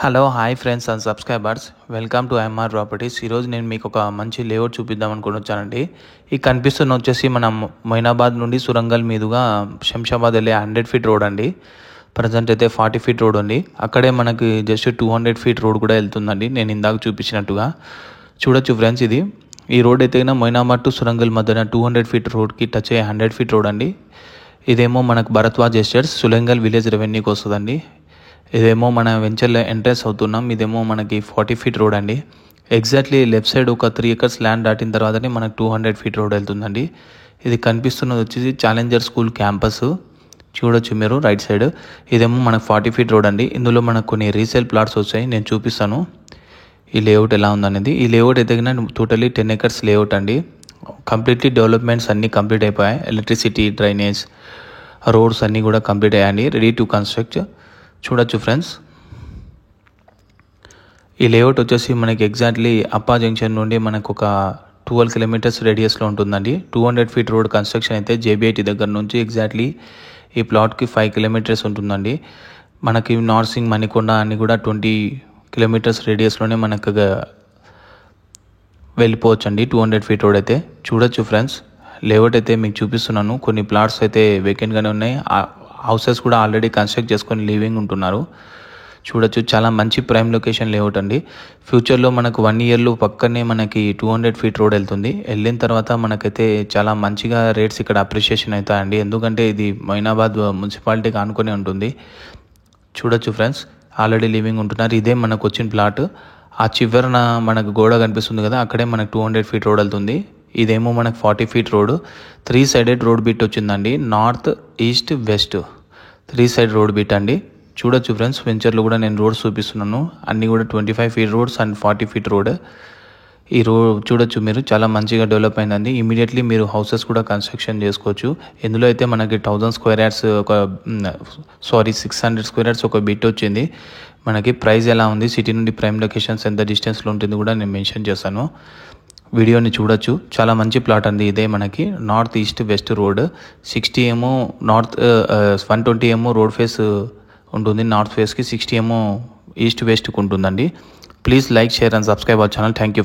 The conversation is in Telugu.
Hello hi friends and subscribers, welcome to MR properties. ఈరోజు నేను మీకు ఒక మంచి లేఅవుట్ చూపిద్దాం అనుకుని వచ్చానండి. ఈ కనిపిస్తున్న వచ్చేసి మనం మొయినాబాద్ నుండి సురంగల్ మీదుగా శంషాబాద్ వెళ్ళే 100 ఫీట్ రోడ్ అండి. ప్రజెంట్ అయితే 40 ఫీట్ రోడ్ ఉంది. అక్కడే మనకి జస్ట్ 200 ఫీట్ రోడ్ కూడా వెళ్తుందండి, నేను ఇందాక చూపించినట్టుగా. చూడొచ్చు ఫ్రెండ్స్, ఈ రోడ్ అయితే మొయినాబాద్ టు సురంగల్ మధ్యన 200 ఫీట్ రోడ్కి టచ్ అయ్యే 100 ఫీట్ రోడ్ అండి. ఇదేమో మనకు భరద్వాజ్ ఎస్టేట్స్ సులంగల్ విలేజ్ రెవెన్యూకి వస్తుందండి. ఇదేమో మన వెంచర్లో ఎంట్రెన్స్ అవుతున్నాం. ఇదేమో మనకి 40 ఫీట్ రోడ్ అండి. ఎగ్జాక్ట్లీ లెఫ్ట్ సైడ్ ఒక 3 acres ల్యాండ్ దాటిన తర్వాతనే మనకు 200 ఫీట్ రోడ్ వెళ్తుందండి. ఇది కనిపిస్తున్నది వచ్చేసి ఛాలెంజర్ స్కూల్ క్యాంపస్. చూడొచ్చు మీరు రైట్ సైడ్. ఇదేమో మనకు 40 ఫీట్ రోడ్ అండి. ఇందులో మనకు కొన్ని రీసేల్ ప్లాట్స్ వచ్చాయి, నేను చూపిస్తాను ఈ లేఅవుట్ ఎలా ఉందనేది. ఈ లేఅవుట్ అయితే టోటలీ 10 acres లేఅవుట్ అండి. కంప్లీట్లీ డెవలప్మెంట్స్ అన్నీ కంప్లీట్ అయిపోయాయి. ఎలక్ట్రిసిటీ, డ్రైనేజ్, రోడ్స్ అన్నీ కూడా కంప్లీట్ అయ్యాయండి, రెడీ టు కన్స్ట్రక్ట్. చూడొచ్చు ఫ్రెండ్స్, ఈ లేఅవుట్ వచ్చేసి మనకి ఎగ్జాక్ట్లీ అప్పా జంక్షన్ నుండి మనకు ఒక 12 kilometers రేడియస్లో ఉంటుందండి. 200 ఫీట్ రోడ్ కన్స్ట్రక్షన్ అయితే జేబీఐటీ దగ్గర నుంచి ఎగ్జాక్ట్లీ ఈ ప్లాట్కి 5 kilometers ఉంటుందండి. మనకి నార్సింగ్, మణికొండ అన్ని కూడా 20 kilometers రేడియస్లోనే మనకు వెళ్ళిపోవచ్చు అండి 200 ఫీట్ రోడ్ అయితే. చూడొచ్చు ఫ్రెండ్స్, లేఅవుట్ అయితే మీకు చూపిస్తున్నాను. కొన్ని ప్లాట్స్ అయితే వేకెంట్గానే ఉన్నాయి. హౌసెస్ కూడా ఆల్రెడీ కన్స్ట్రక్ట్ చేసుకొని లివింగ్ ఉంటున్నారు. చూడొచ్చు, చాలా మంచి ప్రైమ్ లొకేషన్ లేఅవుట్ అండి. ఫ్యూచర్లో మనకు 1 yearలో పక్కనే మనకి 200 ఫీట్ రోడ్ వెళ్తుంది. వెళ్ళిన తర్వాత మనకైతే చాలా మంచిగా రేట్స్ ఇక్కడ అప్రిషియేషన్ అవుతాయండి, ఎందుకంటే ఇది మొయినాబాద్ మున్సిపాలిటీకి ఆనుకొని ఉంటుంది. చూడొచ్చు ఫ్రెండ్స్, ఆల్రెడీ లివింగ్ ఉంటున్నారు. ఇదే మనకు వచ్చిన ప్లాట్. ఆ చివరన మనకు గోడ కనిపిస్తుంది కదా, అక్కడే మనకు 200 ఫీట్ రోడ్ వెళ్తుంది. ఇదేమో మనకు 40 feet road. 3 sided road bit వచ్చిందండి. North, east, west 3 side road bit అండి. చూడొచ్చు ఫ్రెండ్స్, వెంచర్లో కూడా నేను రోడ్స్ చూపిస్తున్నాను. అన్నీ కూడా 25 feet roads and 40 feet road. ఈ రోడ్ చూడొచ్చు మీరు, చాలా మంచిగా డెవలప్ అయిందండి. ఇమీడియట్లీ మీరు హౌసెస్ కూడా కన్స్ట్రక్షన్ చేసుకోవచ్చు. ఇందులో అయితే మనకి 1000 square yards 600 square yards ఒక బిట్ వచ్చింది. మనకి ప్రైస్ ఎలా ఉంది, సిటీ నుండి ప్రైమ్ లొకేషన్స్ ఎంత డిస్టెన్స్లో ఉంటుంది కూడా నేను మెన్షన్ చేశాను. వీడియోని చూడొచ్చు, చాలా మంచి ప్లాట్ అండి. ఇదే మనకి నార్త్, ఈస్ట్, వెస్ట్ రోడ్. 60 ఏమో నార్త్, 120 ఏమో రోడ్ ఫేస్ ఉంటుంది నార్త్ ఫేస్కి, 60 ఏమో ఈస్ట్ వెస్ట్కి ఉంటుందండి. Please like, share and subscribe our channel. Thank you.